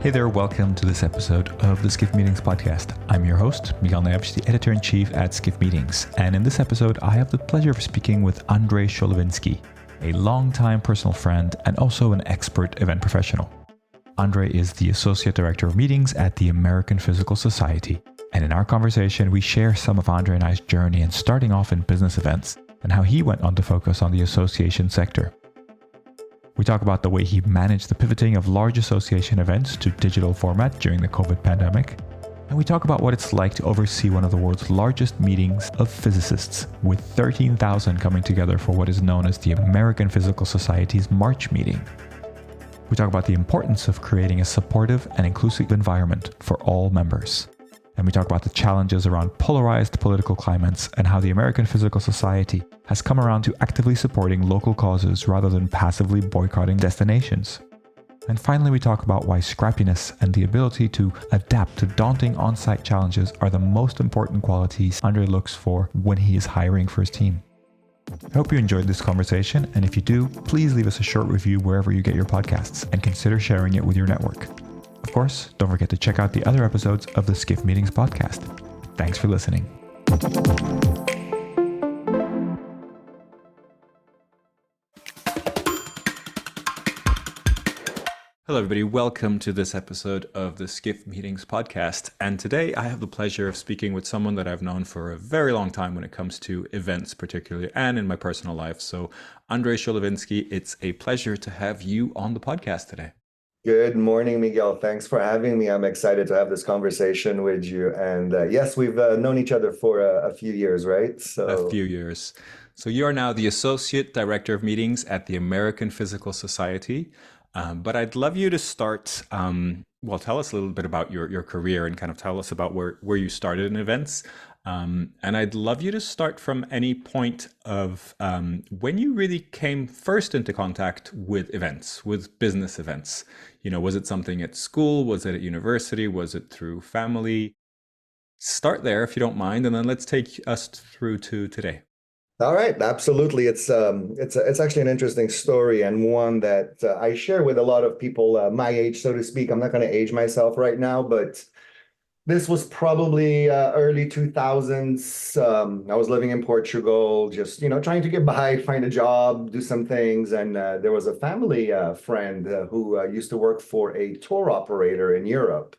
Hey there, welcome to this episode of the Skiff Meetings podcast. I'm your host, Miguel Neves, the editor-in-chief at Skiff Meetings. And in this episode, I have the pleasure of speaking with Andrei Cholewinski, a longtime personal friend and also an expert event professional. Andrei is the Associate Director of Meetings at the American Physical Society. And in our conversation, we share some of Andrei and I's journey in starting off in business events and how he went on to focus on the association sector. We talk about the way he managed the pivoting of large association events to digital format during the COVID pandemic. And we talk about what it's like to oversee one of the world's largest meetings of physicists, with 13,000 coming together for what is known as the American Physical Society's March meeting. We talk about the importance of creating a supportive and inclusive environment for all members. And we talk about the challenges around polarized political climates and how the American Physical Society has come around to actively supporting local causes rather than passively boycotting destinations. And finally, we talk about why scrappiness and the ability to adapt to daunting on-site challenges are the most important qualities Andrei looks for when he is hiring for his team. I hope you enjoyed this conversation, and if you do, please leave us a short review wherever you get your podcasts and consider sharing it with your network. Of course, don't forget to check out the other episodes of the Skiff Meetings podcast. Thanks for listening. Hello, everybody. Welcome to this episode of the Skiff Meetings podcast. And today I have the pleasure of speaking with someone that I've known for a very long time when it comes to events, particularly, and in my personal life. So, Andrei Cholewinski, it's a pleasure to have you on the podcast today. Good morning, Miguel. Thanks for having me. I'm excited to have this conversation with you. And yes, we've known each other for a few years, right? A few years. So you are now the Associate Director of Meetings at the American Physical Society. But I'd love you to start, tell us a little bit about your career and kind of tell us about where you started in events. And I'd love you to start from any point of when you really came first into contact with events, with business events. You know, was it something at school? Was it at university? Was it through family? Start there if you don't mind, and then let's take us through to today. All right, absolutely. It's actually an interesting story, and one that I share with a lot of people my age, so to speak. I'm not going to age myself right now, but this was probably early 2000s. I was living in Portugal, just, trying to get by, find a job, do some things. And there was a family friend who used to work for a tour operator in Europe.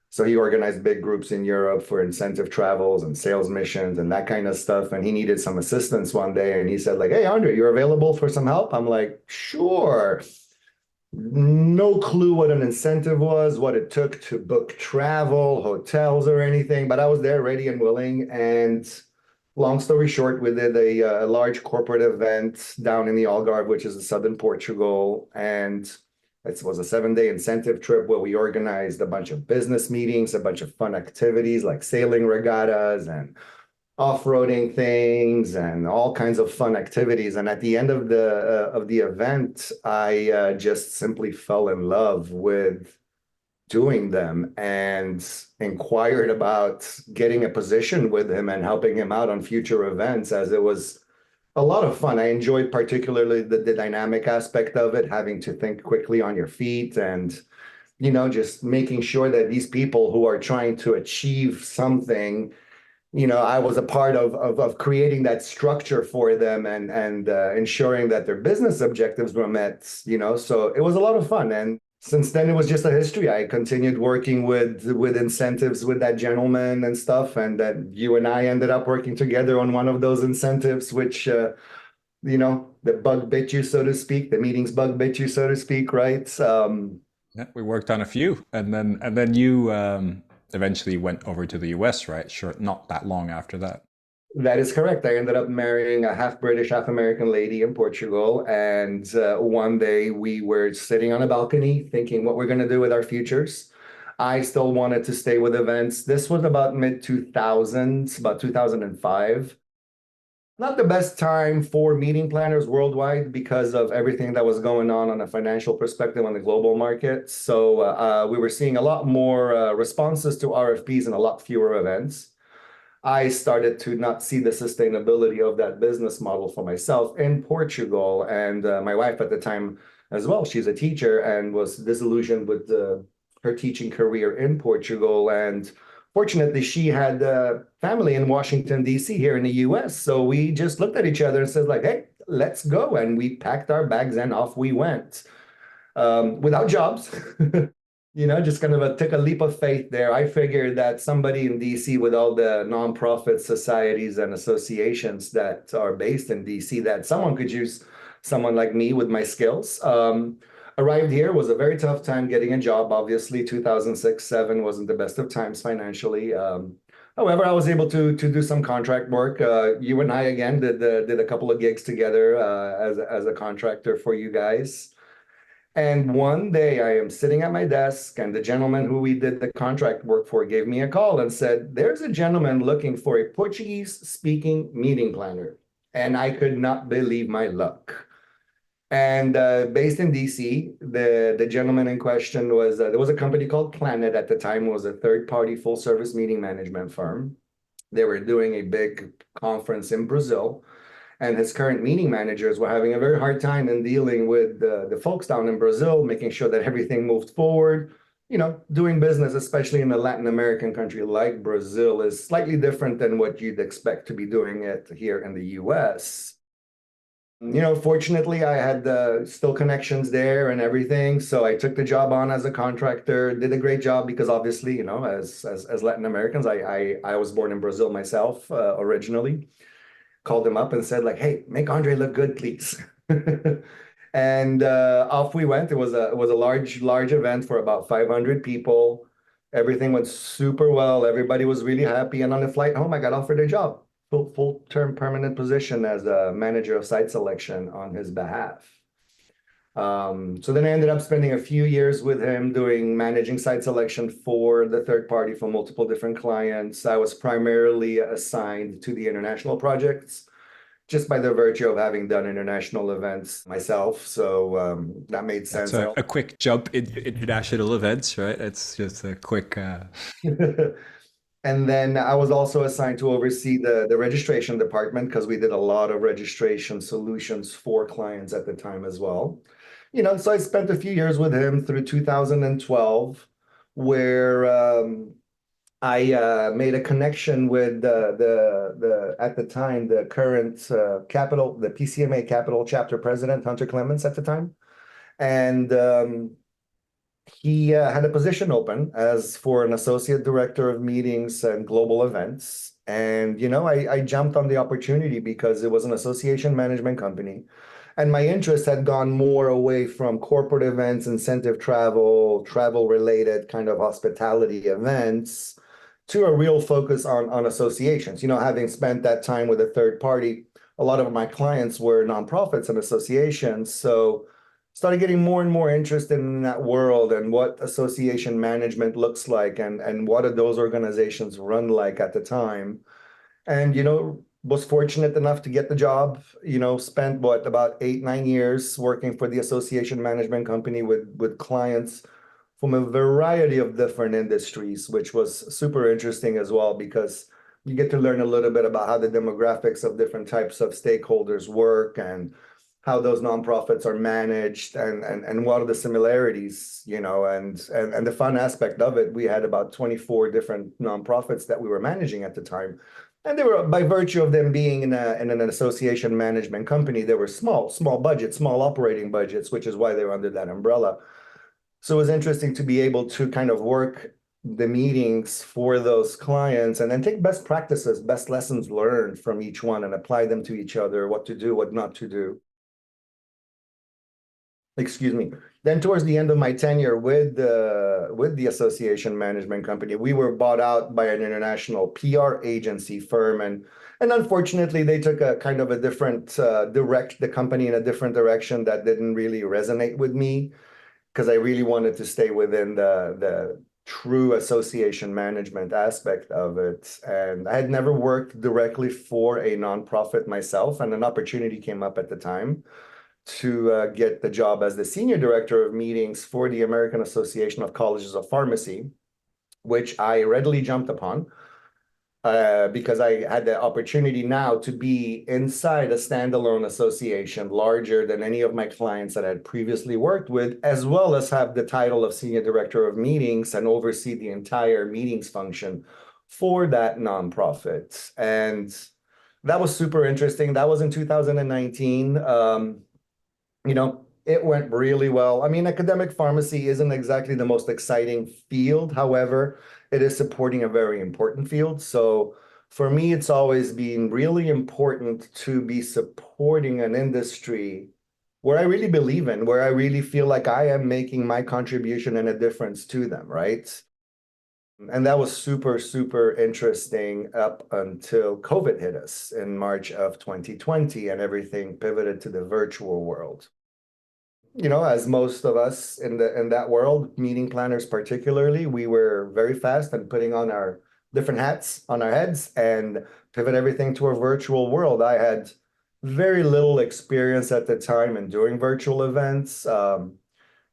So he organized big groups in Europe for incentive travels and sales missions and that kind of stuff. And he needed some assistance one day. And he said, like, "Hey, Andrei, you're available for some help?" I'm like, "Sure." No clue what an incentive was, what it took to book travel, hotels, or anything, but I was there ready and willing. And long story short, we did a large corporate event down in the Algarve, which is in southern Portugal. And it was a 7-day incentive trip where we organized a bunch of business meetings, a bunch of fun activities like sailing regattas and off-roading things and all kinds of fun activities. And at the end of the event, I just simply fell in love with doing them and inquired about getting a position with him and helping him out on future events, as it was a lot of fun. I enjoyed particularly the dynamic aspect of it, having to think quickly on your feet and just making sure that these people who are trying to achieve something, I was a part of creating that structure for them and ensuring that their business objectives were met, so it was a lot of fun. And since then, it was just a history. I continued working with incentives with that gentleman and stuff. And that you and I ended up working together on one of those incentives, which, the bug bit you, so to speak, the meetings bug bit you, so to speak, right? Yeah, we worked on a few. And then you eventually went over to the US, right? Sure, not that long after that. That is correct. I ended up marrying a half British, half American lady in Portugal. And one day we were sitting on a balcony thinking what we're going to do with our futures. I still wanted to stay with events. This was about mid-2000s, about 2005. Not the best time for meeting planners worldwide because of everything that was going on a financial perspective on the global market. So we were seeing a lot more responses to RFPs and a lot fewer events. I started to not see the sustainability of that business model for myself in Portugal. And my wife at the time as well, she's a teacher and was disillusioned with her teaching career in Portugal. And fortunately, she had family in Washington, D.C. here in the U.S. So we just looked at each other and said, like, hey, let's go. And we packed our bags and off we went without jobs. Just kind of took a leap of faith there. I figured that somebody in DC with all the nonprofit societies and associations that are based in DC, that someone could use someone like me with my skills. Arrived here, was a very tough time getting a job. Obviously, 2006-07 wasn't the best of times financially. However, I was able to do some contract work. You and I again did a couple of gigs together as a contractor for you guys. And one day I am sitting at my desk, and the gentleman who we did the contract work for gave me a call and said, there's a gentleman looking for a Portuguese-speaking meeting planner. And I could not believe my luck. And based in DC, the gentleman in question was, there was a company called Planet at the time, was a third-party full-service meeting management firm. They were doing a big conference in Brazil. And his current meeting managers were having a very hard time in dealing with the folks down in Brazil, making sure that everything moved forward. Doing business, especially in a Latin American country like Brazil, is slightly different than what you'd expect to be doing it here in the US. Fortunately, I had still connections there and everything. So I took the job on as a contractor, did a great job because obviously, as Latin Americans, I was born in Brazil myself originally. Called them up and said, like, hey, make Andre look good, please. And off we went. It was a large event for about 500 people. Everything went super well. Everybody was really happy. And on the flight home, I got offered a job, full-term permanent position as a manager of site selection on his behalf. So then I ended up spending a few years with him managing site selection for the third party for multiple different clients. I was primarily assigned to the international projects, just by the virtue of having done international events myself. So that made sense. So a quick jump in international events, right? It's just a quick. And then I was also assigned to oversee the registration department because we did a lot of registration solutions for clients at the time as well. So I spent a few years with him through 2012, where I made a connection with at the time the current the PCMA Capital chapter president, Hunter Clements at the time, and he had a position open as for an associate director of meetings and global events. And, I jumped on the opportunity because it was an association management company. And my interest had gone more away from corporate events, incentive travel-related kind of hospitality events, to a real focus on associations. Having spent that time with a third party, a lot of my clients were nonprofits and associations. So started getting more and more interested in that world and what association management looks like and what do those organizations run like at the time. And, was fortunate enough to get the job, spent about 8-9 years working for the association management company with clients from a variety of different industries, which was super interesting as well, because you get to learn a little bit about how the demographics of different types of stakeholders work and how those nonprofits are managed and what are the similarities, and the fun aspect of it. We had about 24 different nonprofits that we were managing at the time. And they were, by virtue of them being in an association management company, they were small budgets, small operating budgets, which is why they were under that umbrella. So it was interesting to be able to kind of work the meetings for those clients and then take best practices, best lessons learned from each one and apply them to each other, what to do, what not to do. Excuse me. Then towards the end of my tenure with the association management company, we were bought out by an international PR agency firm, and unfortunately they took a kind of a different the company in a different direction that didn't really resonate with me, because I really wanted to stay within the true association management aspect of it. And I had never worked directly for a nonprofit myself, and an opportunity came up at the time to get the job as the senior director of meetings for the American Association of Colleges of Pharmacy, which I readily jumped upon. because I had the opportunity now to be inside a standalone association larger than any of my clients that I had previously worked with, as well as have the title of Senior Director of Meetings and oversee the entire meetings function for that nonprofit. And that was super interesting. That was in 2019. It went really well. I mean, academic pharmacy isn't exactly the most exciting field. However, it is supporting a very important field. So for me, it's always been really important to be supporting an industry where I really believe in, where I really feel like I am making my contribution and a difference to them, right? And that was super, super interesting up until COVID hit us in March of 2020 and everything pivoted to the virtual world. As most of us in that world, meeting planners particularly, we were very fast and putting on our different hats on our heads and pivot everything to a virtual world. I had very little experience at the time in doing virtual events. And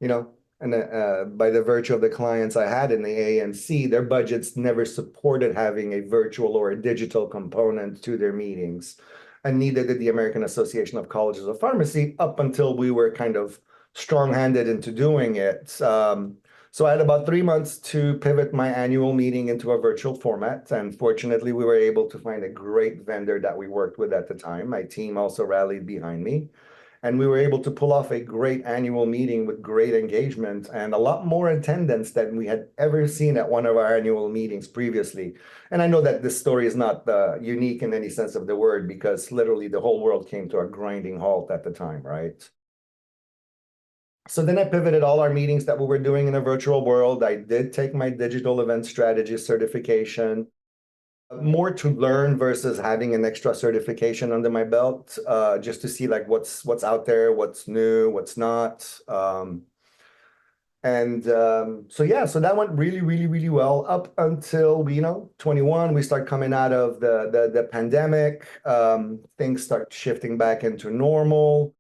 by the virtue of the clients I had in the ANC, their budgets never supported having a virtual or a digital component to their meetings. And neither did the American Association of Colleges of Pharmacy up until we were kind of strong-handed into doing it. So I had about 3 months to pivot my annual meeting into a virtual format. And fortunately, we were able to find a great vendor that we worked with at the time. My team also rallied behind me. And we were able to pull off a great annual meeting with great engagement and a lot more attendance than we had ever seen at one of our annual meetings previously. And I know that this story is not unique in any sense of the word, because literally the whole world came to a grinding halt at the time, right? So then I pivoted all our meetings that we were doing in a virtual world. I did take my digital event strategy certification, more to learn versus having an extra certification under my belt, just to see like what's out there, what's new, what's not. So that went really, really, really well up until 21. We start coming out of the pandemic. Things start shifting back into normal.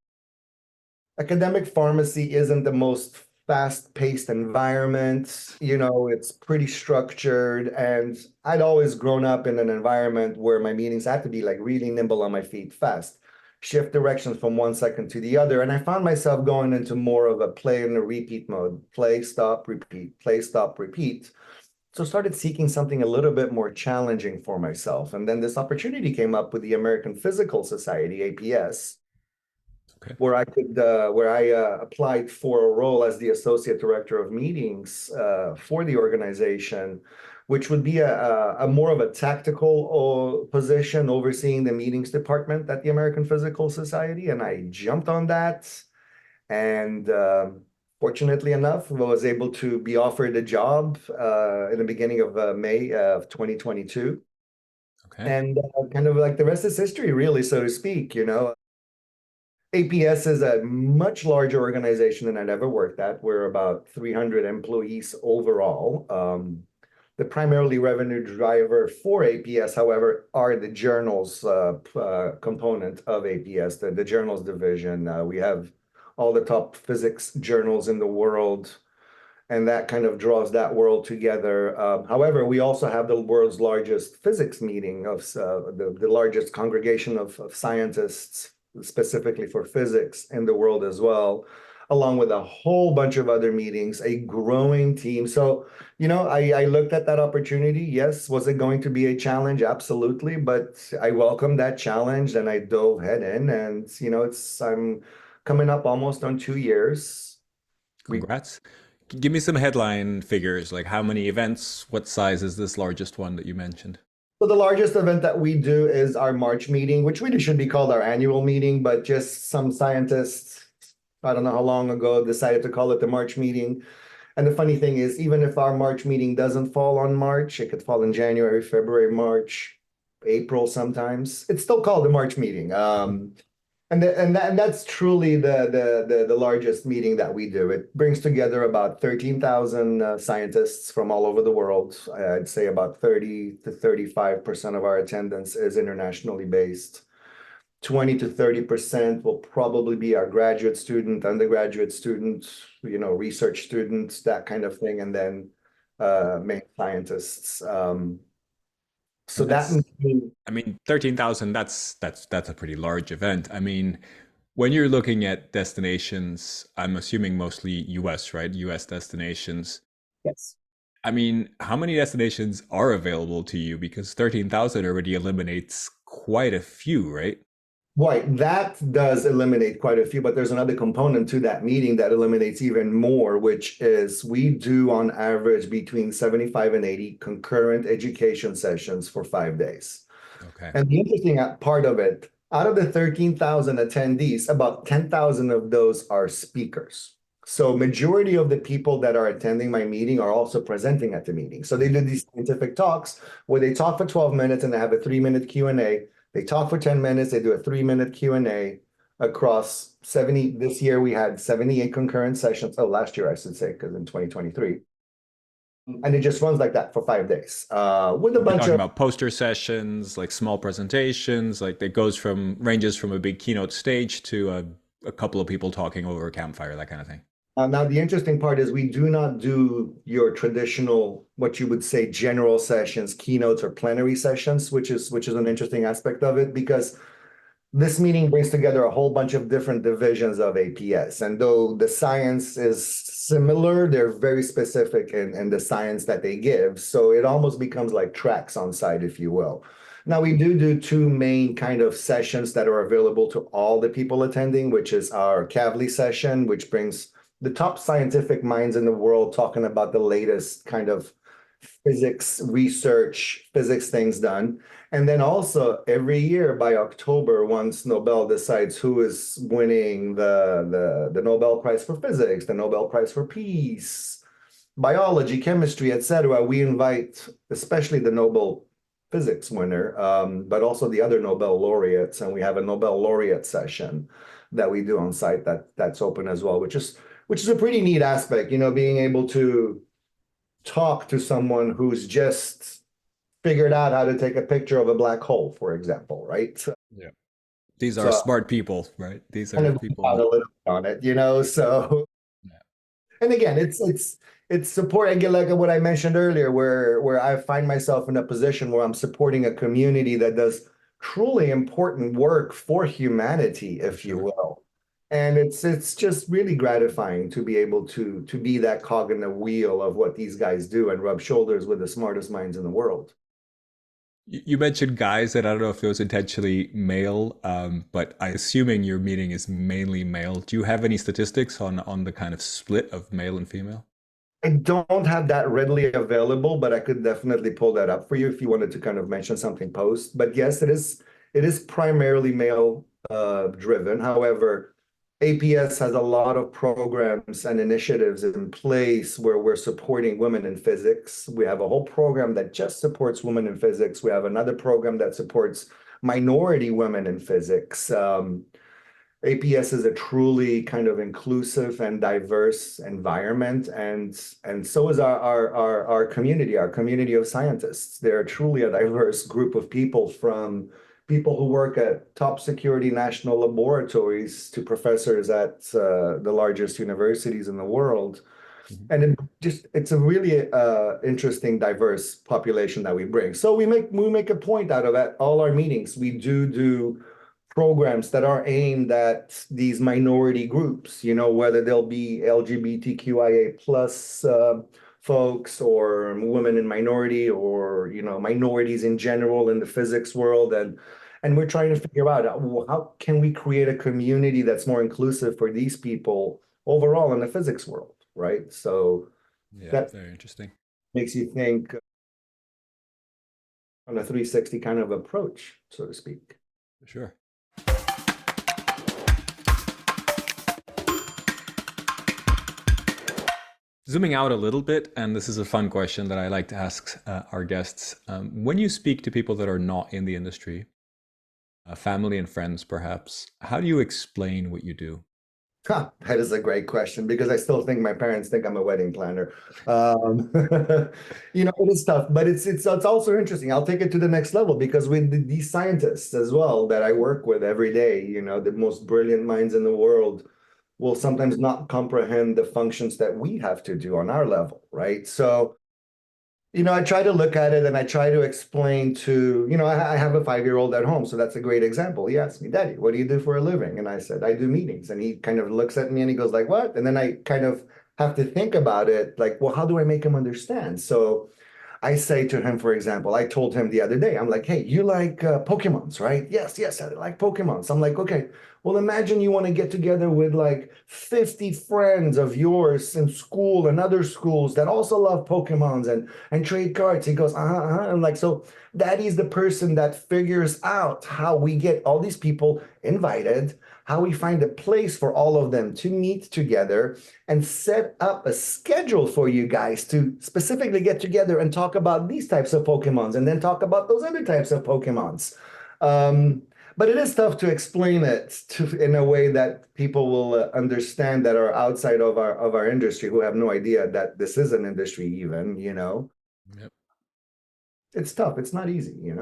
Academic pharmacy isn't the most fast-paced environment. It's pretty structured, and I'd always grown up in an environment where my meetings had to be like really nimble on my feet, fast, shift directions from one second to the other. And I found myself going into more of a play and a repeat mode, play, stop, repeat, play, stop, repeat. So started seeking something a little bit more challenging for myself. And then this opportunity came up with the American Physical Society, APS, Okay. where I applied for a role as the associate director of meetings for the organization, which would be a more of a tactical position overseeing the meetings department at the American Physical Society. And I jumped on that, and fortunately enough, I was able to be offered a job in the beginning of May of 2022. Okay. And kind of like the rest is history, really, so to speak. APS is a much larger organization than I'd ever worked at. We're about 300 employees overall. The primarily revenue driver for APS, however, are the journals component of APS, the journals division. We have all the top physics journals in the world, and that kind of draws that world together. However, we also have the world's largest physics meeting of the largest congregation of scientists specifically for physics in the world as well, along with a whole bunch of other meetings, a growing team. So, I looked at that opportunity. Yes, was it going to be a challenge? Absolutely. But I welcomed that challenge and I dove head in, and, I'm coming up almost on 2 years. Congrats. Give me some headline figures, like how many events, what size is this largest one that you mentioned? So the largest event that we do is our March meeting, which really should be called our annual meeting, but just some scientists, I don't know how long ago, decided to call it the March meeting. And the funny thing is, even if our March meeting doesn't fall on March, it could fall in January, February, March, April sometimes. It's still called the March meeting. And that's truly the largest meeting that we do. It brings together about 13,000 scientists from all over the world. I'd say about 30 to 35% of our attendance is internationally based. 20 to 30% will probably be our graduate student, undergraduate students, research students, that kind of thing, and then main scientists. So And that that's, means, I mean, 13,000, that's a pretty large event. I mean, when you're looking at destinations, I'm assuming mostly US, right? US destinations. yes. I mean, how many destinations are available to you? Because 13,000 already eliminates quite a few, right? Right, that does eliminate quite a few, but there's another component to that meeting that eliminates even more, which is we do on average between 75 and 80 concurrent education sessions for 5 days. Okay. And the interesting part of it, out of the 13,000 attendees, about 10,000 of those are speakers. So majority of the people that are attending my meeting are also presenting at the meeting. So they do these scientific talks where they talk for 12 minutes and they have a 3-minute Q&A. They talk for 10 minutes, they do a 3-minute Q&A across 70. This year we had 78 concurrent sessions. Oh, last year I should say, because in 2023. And it just runs like that for 5 days with a We're bunch talking of. about poster sessions, like small presentations, like it goes from ranges from a big keynote stage to a couple of people talking over a campfire, that kind of thing. Now, the interesting part is we do not do your traditional, what you would say, general sessions, keynotes, or plenary sessions, which is an interesting aspect of it because this meeting brings together a whole bunch of different divisions of APS. And though the science is similar, they're very specific in the science that they give. So it almost becomes like tracks on site, if you will. Now, we do two main kind of sessions that are available to all the people attending, which is our Kavli session, which brings the top scientific minds in the world talking about the latest kind of physics research, physics things done. And then also every year by October, once Nobel decides who is winning the Nobel Prize for Physics, the Nobel Prize for Peace, biology, chemistry, etc., we invite especially the Nobel physics winner, but also the other Nobel laureates, and we have a Nobel laureate session that we do on site that's open as well, which is a pretty neat aspect, being able to talk to someone who's just figured out how to take a picture of a black hole, for example, right? So, Yeah. These are so smart people, right? These kind are of people out that, a little bit on it. So, yeah. and again, it's support. Again, like what I mentioned earlier, where I find myself in a position where I'm supporting a community that does truly important work for humanity, For if you sure. will. And it's just really gratifying to be able to be that cog in the wheel of what these guys do and rub shoulders with the smartest minds in the world. You mentioned guys, and I don't know if it was intentionally male, but I assuming your meeting is mainly male. Do you have any statistics on the kind of split of male and female? I don't have that readily available, but I could definitely pull that up for you if you wanted to kind of mention something post. But yes, it is primarily male driven. However, APS has a lot of programs and initiatives in place where we're supporting women in physics. We have a whole program that just supports women in physics. We have another program that supports minority women in physics. APS is a truly kind of inclusive and diverse environment, and so is our community of scientists. They're truly a diverse group of people, from people who work at top security national laboratories to professors at the largest universities in the world. Mhm. And it's a really interesting, diverse population that we bring. So we make a point out of at all our meetings. We do programs that are aimed at these minority groups, whether they'll be LGBTQIA plus folks or women in minority or, minorities in general in the physics world. And we're trying to figure out how can we create a community that's more inclusive for these people overall in the physics world, right? So Yeah, that very interesting. makes you think on a 360 kind of approach, so to speak. For sure. Zooming out a little bit, and this is a fun question that I like to ask our guests. When you speak to people that are not in the industry, family and friends perhaps, how do you explain what you do? Huh, that is a great question because I still think my parents think I'm a wedding planner. It is tough, but it's also interesting. I'll take it to the next level because with these scientists as well that I work with every day, the most brilliant minds in the world will sometimes not comprehend the functions that we have to do on our level, right? So I try to look at it and I try to explain to, I have a 5-year-old at home, so that's a great example. He asked me, Daddy, what do you do for a living? And I said, I do meetings. And he kind of looks at me and he goes like, what? And then I kind of have to think about it, like, well, how do I make him understand? So I say to him, for example, I told him the other day, I'm like, hey, you like Pokemons, right? Yes, yes, I like Pokemons. I'm like, okay, well, imagine you want to get together with like 50 friends of yours in school and other schools that also love Pokemons and trade cards. He goes, uh-huh, uh-huh. I'm like, so Daddy's the person that figures out how we get all these people invited, how we find a place for all of them to meet together and set up a schedule for you guys to specifically get together and talk about these types of Pokemons and then talk about those other types of Pokemons. Um, but it is tough to explain it in a way that people will understand that are outside of our industry who have no idea that this is an industry even. Yep. It's tough. It's not easy.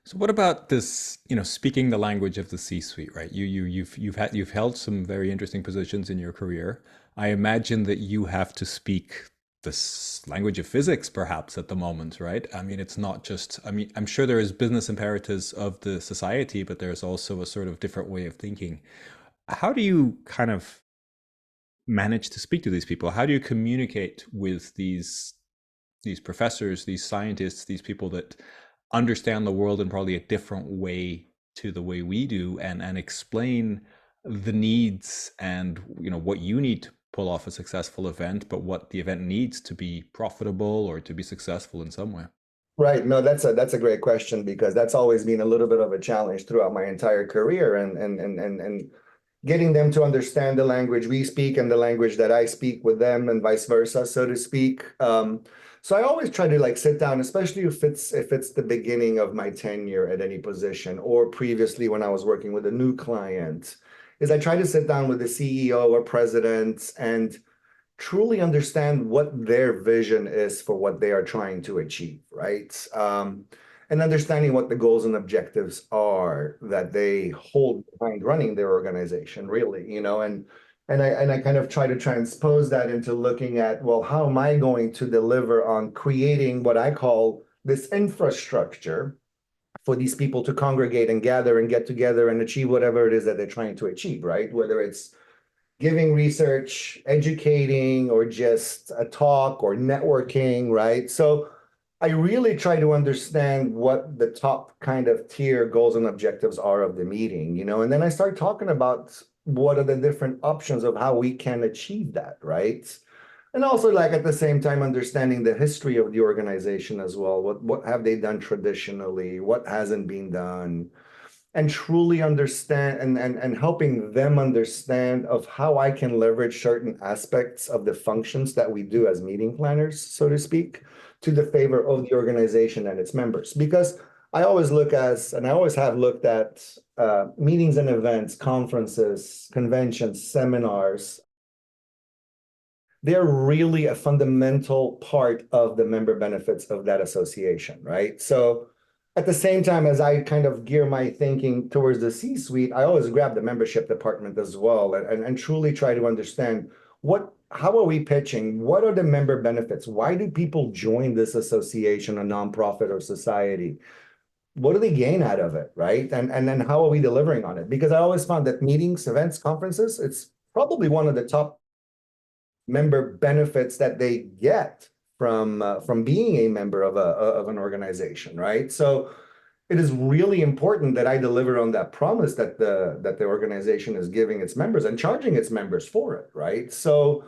So what about this, speaking the language of the C-suite, right? You've held some very interesting positions in your career. I imagine that you have to speak this language of physics perhaps at the moment, right? I mean, it's not just, I mean, I'm sure there is business imperatives of the society, but there's also a sort of different way of thinking. How do you kind of manage to speak to these people? How do you communicate with these professors, these scientists, these people that understand the world in probably a different way to the way we do, and explain the needs and what you need to pull off a successful event, but what the event needs to be profitable or to be successful in some way? Right. No, that's a great question because that's always been a little bit of a challenge throughout my entire career and getting them to understand the language we speak and the language that I speak with them and vice versa, so to speak. So I always try to like sit down, especially if it's the beginning of my tenure at any position or previously when I was working with a new client, is I try to sit down with the CEO or president and truly understand what their vision is for what they are trying to achieve, right? And understanding what the goals and objectives are that they hold behind running their organization, really. And I kind of try to transpose that into looking at, well, how am I going to deliver on creating what I call this infrastructure for these people to congregate and gather and get together and achieve whatever it is that they're trying to achieve, right? Whether it's giving research, educating, or just a talk or networking, right? So I really try to understand what the top kind of tier goals and objectives are of the meeting, and then I start talking about what are the different options of how we can achieve that, right? And also like at the same time understanding the history of the organization as well. What have they done traditionally? What hasn't been done? And truly understand and helping them understand of how I can leverage certain aspects of the functions that we do as meeting planners, so to speak, to the favor of the organization and its members. Because I always and I always have looked at meetings and events, conferences, conventions, seminars. They're really a fundamental part of the member benefits of that association, right? So at the same time as I kind of gear my thinking towards the C-suite, I always grab the membership department as well and truly try to understand how are we pitching? What are the member benefits? Why do people join this association, a nonprofit or society? What do they gain out of it, right? And then how are we delivering on it? Because I always found that meetings, events, conferences, it's probably one of the top member benefits that they get from being a member of an organization, right? So it is really important that I deliver on that promise that the organization is giving its members and charging its members for it, right? So,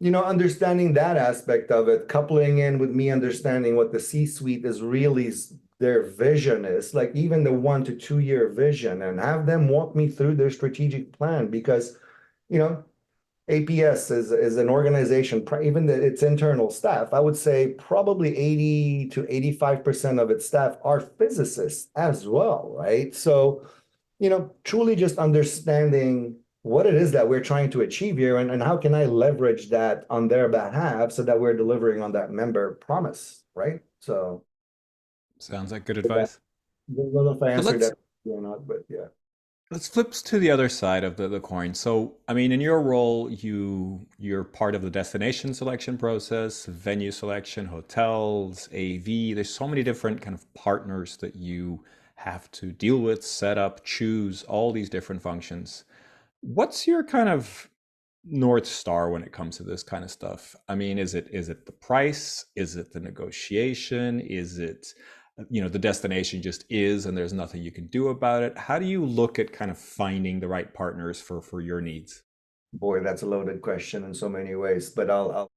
understanding that aspect of it, coupling in with me understanding what the C-suite is really their vision is, like even the 1 to 2 year vision, and have them walk me through their strategic plan because, you know, APS is an organization, even its internal staff, I would say probably 80 to 85% of its staff are physicists as well, right? So, truly just understanding what it is that we're trying to achieve here and how can I leverage that on their behalf so that we're delivering on that member promise, right? So, Sounds like good yeah, advice. I don't know if I So answered let's that or not, but yeah. Let's flip to the other side of the coin. So, I mean, in your role, you're part of the destination selection process, venue selection, hotels, AV. There's so many different kind of partners that you have to deal with, set up, choose, all these different functions. What's your kind of North Star when it comes to this kind of stuff? I mean, is it the price? Is it the negotiation? Is it, the destination just is and there's nothing you can do about it? How do you look at kind of finding the right partners for your needs? Boy, that's a loaded question in so many ways, but I'll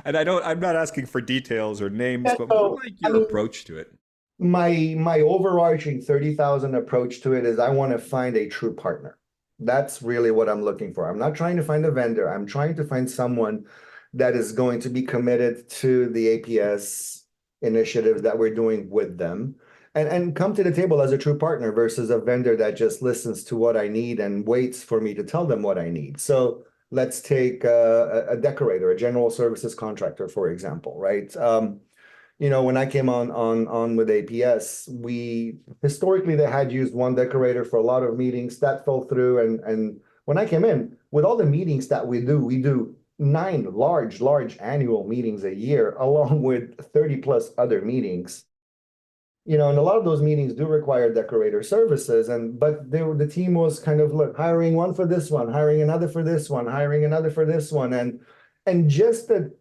And I'm not asking for details or names, yeah, but more so like I your mean, approach to it. my overarching 30,000 approach to it is I want to find a true partner. That's really what I'm looking for. I'm not trying to find a vendor. I'm trying to find someone that is going to be committed to the APS initiatives that we're doing with them and come to the table as a true partner versus a vendor that just listens to what I need and waits for me to tell them what I need. So let's take a decorator, a general services contractor, for example, right? When I came on with APS, we historically they had used one decorator for a lot of meetings that fell through. And when I came in, with all the meetings that we do 9 large annual meetings a year, along with 30 plus other meetings. And a lot of those meetings do require decorator services. But the team was kind of look, hiring one for this one, hiring another for this one, hiring another for this one, and just the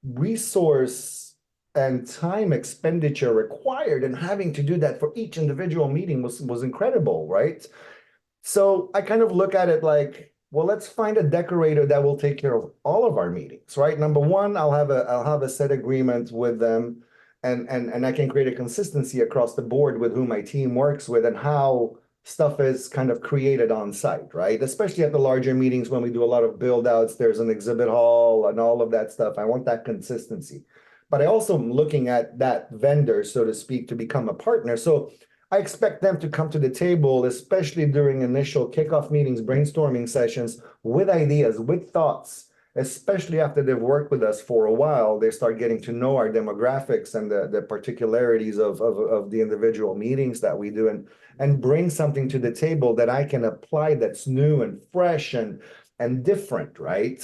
resource and time expenditure required and having to do that for each individual meeting was incredible, right? So I kind of look at it like, well, let's find a decorator that will take care of all of our meetings, right? Number one, I'll have a set agreement with them, and I can create a consistency across the board with who my team works with and how stuff is kind of created on site, right? Especially at the larger meetings when we do a lot of build outs, there's an exhibit hall and all of that stuff. I want that consistency. But I also am looking at that vendor, so to speak, to become a partner. So I expect them to come to the table, especially during initial kickoff meetings, brainstorming sessions, with ideas, with thoughts, especially after they've worked with us for a while. They start getting to know our demographics and the particularities of the individual meetings that we do and bring something to the table that I can apply that's new and fresh and different, right?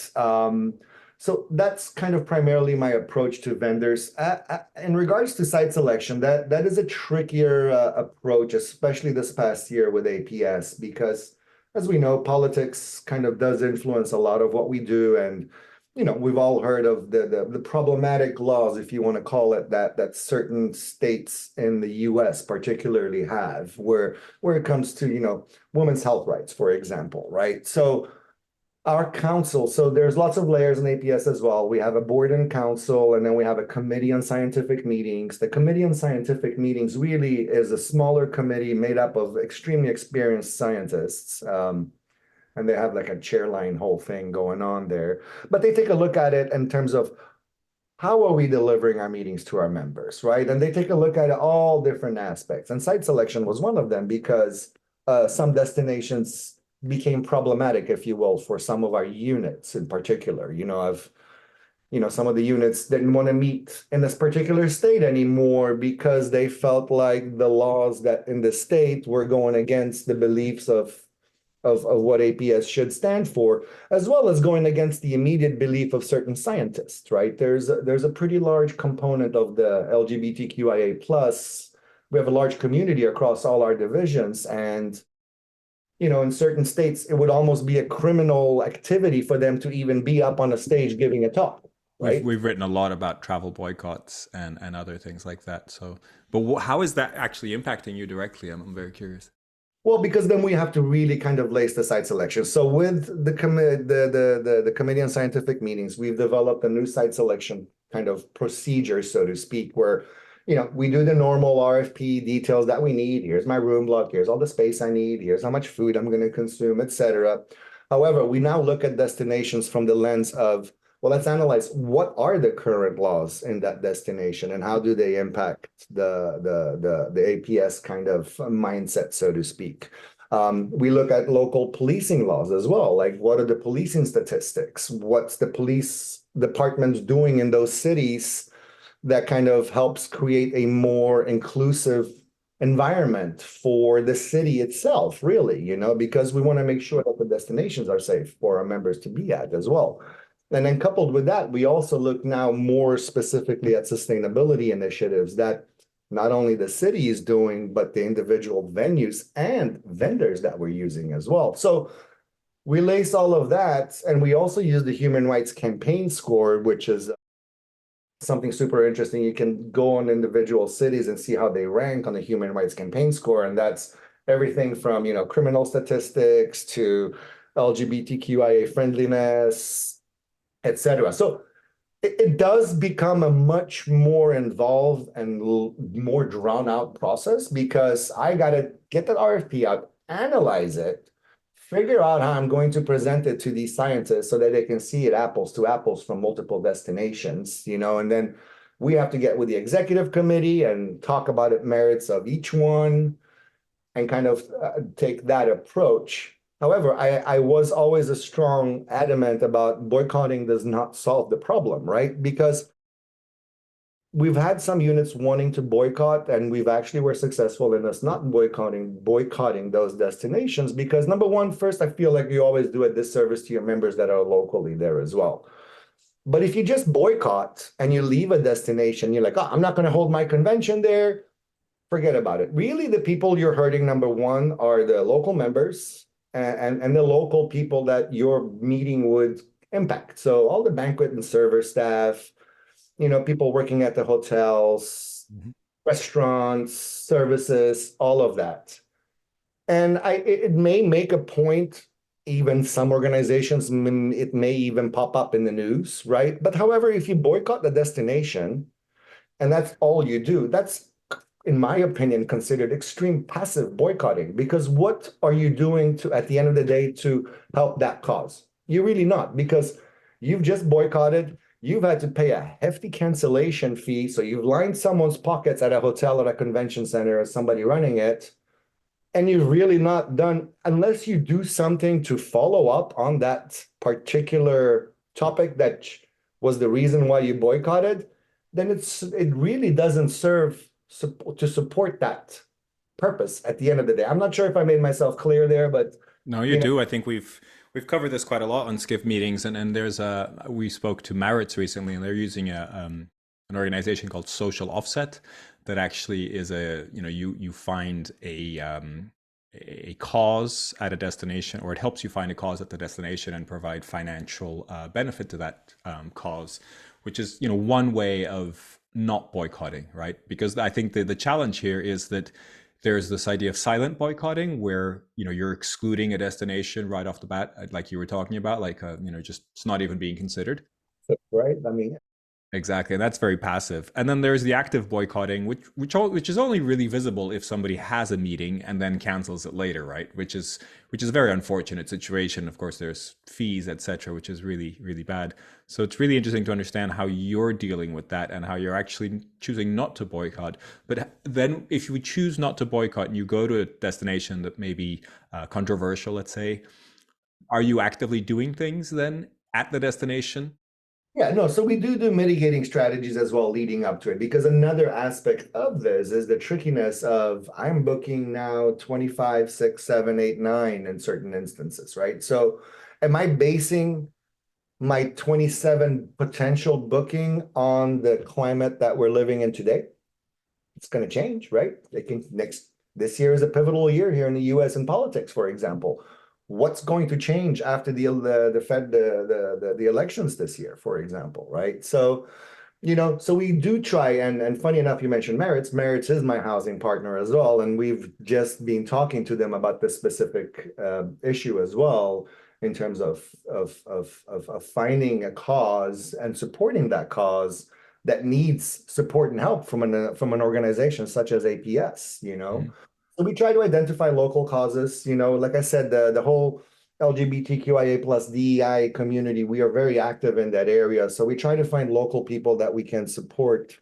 So that's kind of primarily my approach to vendors. In regards to site selection, that is a trickier approach, especially this past year with APS, because as we know, politics kind of does influence a lot of what we do. And, we've all heard of the problematic laws, if you want to call it that certain states in the US particularly have, where it comes to, women's health rights, for example, right? So our council, so there's lots of layers in APS as well. We have a board and council, and then we have a committee on scientific meetings. The committee on scientific meetings really is a smaller committee made up of extremely experienced scientists. And they have like a chairline whole thing going on there. But they take a look at it in terms of how are we delivering our meetings to our members, right? And they take a look at all different aspects. And site selection was one of them because some destinations became problematic, if you will, for some of our units in particular. Some of the units didn't want to meet in this particular state anymore because they felt like the laws that in the state were going against the beliefs of what APS should stand for, as well as going against the immediate belief of certain scientists, right? There's a pretty large component of the LGBTQIA plus. We have a large community across all our divisions, and in certain states, it would almost be a criminal activity for them to even be up on a stage giving a talk, We've right? we've written a lot about travel boycotts and other things like that. So, but how is that actually impacting you directly? I'm very curious. Well, because then we have to really kind of lace the site selection. So with the committee on scientific meetings, we've developed a new site selection kind of procedure, so to speak, where we do the normal RFP details that we need. Here's my room block. Here's all the space I need. Here's how much food I'm going to consume, etc. However, we now look at destinations from the lens of, well, let's analyze what are the current laws in that destination and how do they impact the APS kind of mindset, so to speak. We look at local policing laws as well. Like, what are the policing statistics? What's the police departments doing in those cities that kind of helps create a more inclusive environment for the city itself, really, because we want to make sure that the destinations are safe for our members to be at as well. And then coupled with that, we also look now more specifically at sustainability initiatives that not only the city is doing, but the individual venues and vendors that we're using as well. So we lace all of that, and we also use the Human Rights Campaign Score, which is something super interesting. You can go on individual cities and see how they rank on the Human Rights Campaign Score, and that's everything from criminal statistics to LGBTQIA friendliness, etc. So it does become a much more involved and more drawn out process, because I got to get that RFP out, analyze it, figure out how I'm going to present it to these scientists so that they can see it apples to apples from multiple destinations, and then we have to get with the executive committee and talk about the merits of each one and kind of take that approach. However, I was always a strong adamant about boycotting does not solve the problem, right? Because we've had some units wanting to boycott, and we've actually were successful in us not boycotting those destinations, because number one, first, I feel like you always do a disservice to your members that are locally there as well. But if you just boycott and you leave a destination, you're like, oh, I'm not going to hold my convention there, forget about it. Really, the people you're hurting, number one, are the local members and the local people that your meeting would impact. So all the banquet and server staff, people working at the hotels, restaurants, services, all of that. And it may make a point, even some organizations, it may even pop up in the news, right? But however, if you boycott the destination and that's all you do, that's, in my opinion, considered extreme passive boycotting, because what are you doing at the end of the day to help that cause? You're really not, because you've just boycotted, you've had to pay a hefty cancellation fee, so you've lined someone's pockets at a hotel or a convention center as somebody running it, and you've really not done, unless you do something to follow up on that particular topic that was the reason why you boycotted, then it really doesn't serve to support that purpose at the end of the day. I'm not sure if I made myself clear there, but no, you do. I think we've covered this quite a lot on Skiff meetings, and there's we spoke to Maritz recently, and they're using an organization called Social Offset that actually is you find a cause at a destination, or it helps you find a cause at the destination and provide financial benefit to that cause, which is one way of not boycotting, right? Because I think the challenge here is that there's this idea of silent boycotting, where you're excluding a destination right off the bat, like you were talking about, like just it's not even being considered. Right. I mean, exactly, and that's very passive. And then there's the active boycotting, which is only really visible if somebody has a meeting and then cancels it later, right? Which is a very unfortunate situation. Of course, there's fees, etc., which is really, really bad. So it's really interesting to understand how you're dealing with that and how you're actually choosing not to boycott. But then, if you choose not to boycott and you go to a destination that may be controversial, let's say, are you actively doing things then at the destination? Yeah, no, so we do mitigating strategies as well leading up to it, because another aspect of this is the trickiness of I'm booking now 25, 6, 7, 8, 9 in certain instances, right? So am I basing my 27 potential booking on the climate that we're living in today? It's going to change, right? This year is a pivotal year here in the US in politics, for example. What's going to change after the elections this year, for example, right? So, so we do try, and funny enough, you mentioned Maritz. Maritz is my housing partner as well, and we've just been talking to them about this specific issue as well, in terms of finding a cause and supporting that cause that needs support and help from an organization such as APS, So we try to identify local causes, like I said, the whole LGBTQIA plus DEI community, we are very active in that area. So we try to find local people that we can support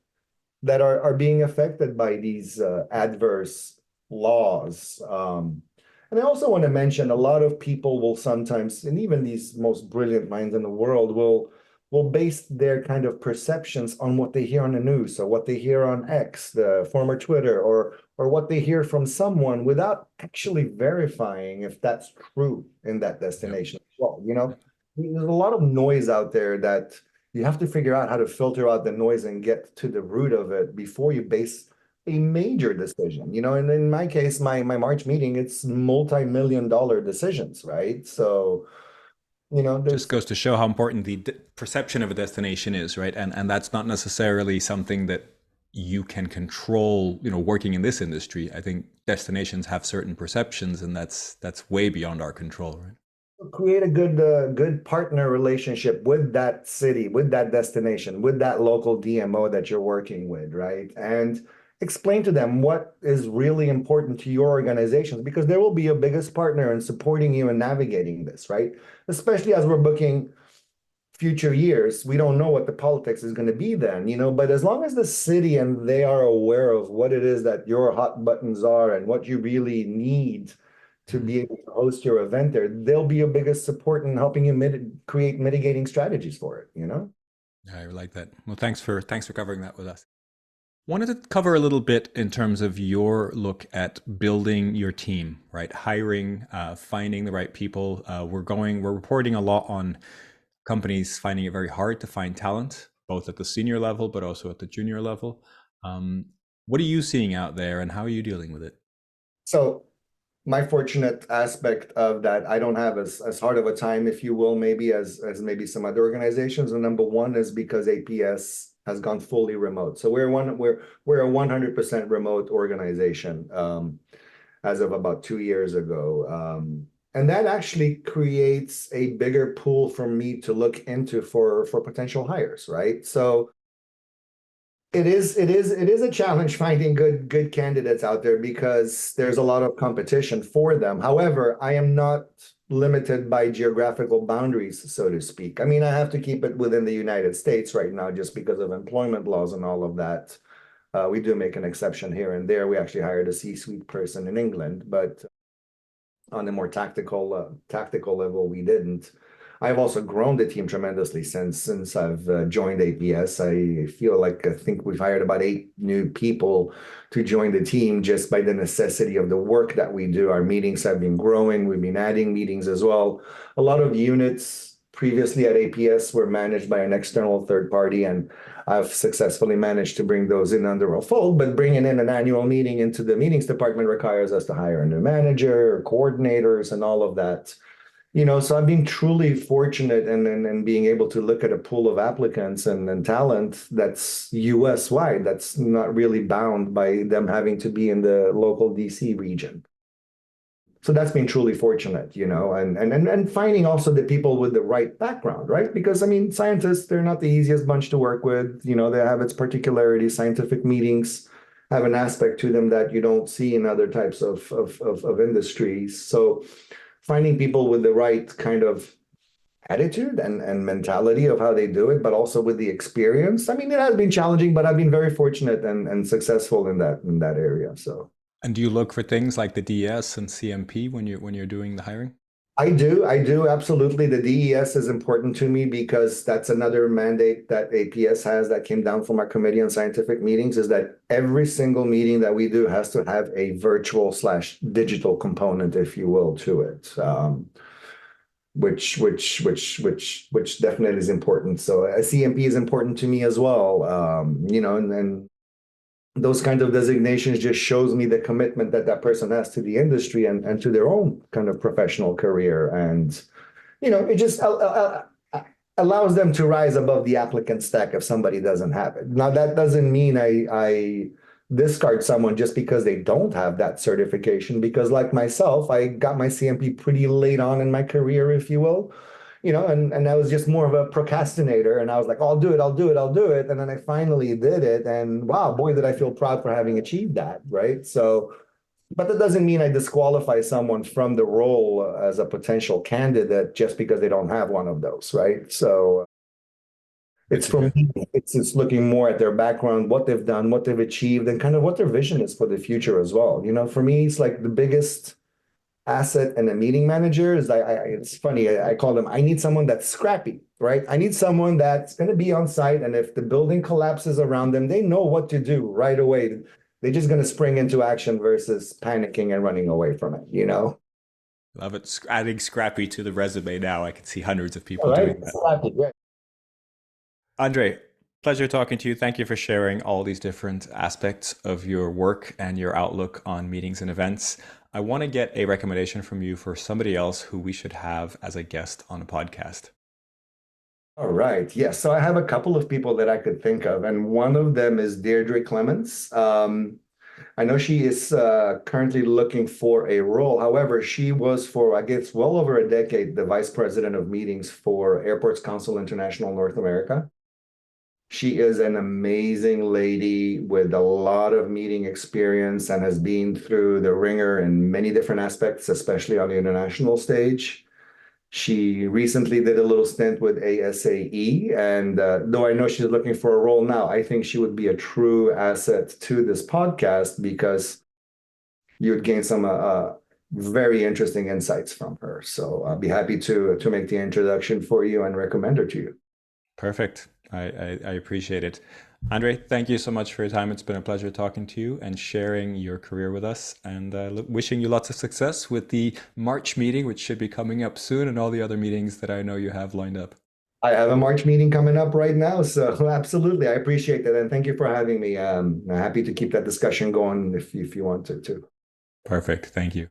that are being affected by these adverse laws. And I also want to mention, a lot of people will sometimes, and even these most brilliant minds in the world will will base their kind of perceptions on what they hear on the news, or what they hear on X, the former Twitter, or what they hear from someone without actually verifying if that's true in that destination as well. There's a lot of noise out there that you have to figure out how to filter out the noise and get to the root of it before you base a major decision. And in my case, my March meeting, it's multi-million-dollar decisions, right? So Just there's goes to show how important the perception of a destination is, right? And that's not necessarily something that you can control, working in this industry. I think destinations have certain perceptions, and that's way beyond our control, right? create a good partner relationship with that city, with that destination, with that local DMO that you're working with, right? And explain to them what is really important to your organizations, because they will be your biggest partner in supporting you and navigating this, right? Especially as we're booking future years, we don't know what the politics is going to be then, but as long as the city and they are aware of what it is that your hot buttons are and what you really need to be able to host your event there, they'll be your biggest support in helping you create mitigating strategies for it. I like that. Well, thanks for covering that with us. Wanted to cover a little bit in terms of your look at building your team, right? Hiring, finding the right people. We're reporting a lot on companies finding it very hard to find talent, both at the senior level, but also at the junior level. What are you seeing out there, and how are you dealing with it? So my fortunate aspect of that, I don't have as hard of a time, if you will, maybe as maybe some other organizations. And number one is because APS has gone fully remote. So we're a 100% remote organization as of about 2 years ago. And that actually creates a bigger pool for me to look into for potential hires, right? So it is a challenge finding good candidates out there, because there's a lot of competition for them. However, I am not limited by geographical boundaries, so to speak. I mean, I have to keep it within the United States right now just because of employment laws and all of that. We do make an exception here and there. We actually hired a C-suite person in England, but on the more tactical level, we didn't. I've also grown the team tremendously since I've joined APS. I think we've hired about 8 new people to join the team just by the necessity of the work that we do. Our meetings have been growing. We've been adding meetings as well. A lot of units previously at APS were managed by an external third party, and I've successfully managed to bring those in under a fold. But bringing in an annual meeting into the meetings department requires us to hire a new manager, coordinators, and all of that. So I've been truly fortunate and being able to look at a pool of applicants and talent that's US wide, that's not really bound by them having to be in the local DC region. So that's been truly fortunate, and finding also the people with the right background, right? Because I mean, scientists, they're not the easiest bunch to work with. They have its particularities. Scientific meetings have an aspect to them that you don't see in other types of industries. So finding people with the right kind of attitude and mentality of how they do it, but also with the experience. I mean, it has been challenging, but I've been very fortunate and successful in that area. So. And do you look for things like the DES and CMP when you're doing the hiring? I do, absolutely. The DES is important to me because that's another mandate that APS has that came down from our Committee on Scientific Meetings, is that every single meeting that we do has to have a virtual/digital component, if you will, to it. Which definitely is important. So a CMP is important to me as well. And those kinds of designations just shows me the commitment that person has to the industry and to their own kind of professional career. And, it just allows them to rise above the applicant stack if somebody doesn't have it. Now, that doesn't mean I discard someone just because they don't have that certification, because like myself, I got my CMP pretty late on in my career, if you will. And I was just more of a procrastinator, and I was like, I'll do it. And then I finally did it. And wow, boy, did I feel proud for having achieved that, right? So, but that doesn't mean I disqualify someone from the role as a potential candidate just because they don't have one of those, right? So it's for me, it's looking more at their background, what they've done, what they've achieved, and kind of what their vision is for the future as well. For me, it's like the biggest asset and a meeting manager is it's funny. I call them, I need someone that's scrappy. right? I need someone that's going to be on site, and if the building collapses around them, they know what to do right away. They're just going to spring into action versus panicking and running away from it, you know? Love it. Adding Scrappy to the resume now. I can see hundreds of people All right. doing that. Scrappy, yeah. Andre, pleasure talking to you. Thank you for sharing all these different aspects of your work and your outlook on meetings and events. I want to get a recommendation from you for somebody else who we should have as a guest on a podcast. All right. Yes. So I have a couple of people that I could think of, and one of them is Deirdre Clements. I know she is currently looking for a role. However, she was for, I guess, well over a decade, the vice president of meetings for Airports Council International North America. She is an amazing lady with a lot of meeting experience and has been through the ringer in many different aspects, especially on the international stage. She recently did a little stint with ASAE, and though I know she's looking for a role now, I think she would be a true asset to this podcast because you'd gain some very interesting insights from her. So I'll be happy to make the introduction for you and recommend her to you. Perfect. I appreciate it. Andre, thank you so much for your time. It's been a pleasure talking to you and sharing your career with us, and wishing you lots of success with the March meeting, which should be coming up soon, and all the other meetings that I know you have lined up. I have a March meeting coming up right now, so absolutely, I appreciate that, and thank you for having me. I'm happy to keep that discussion going if you want to too. Perfect. Thank you.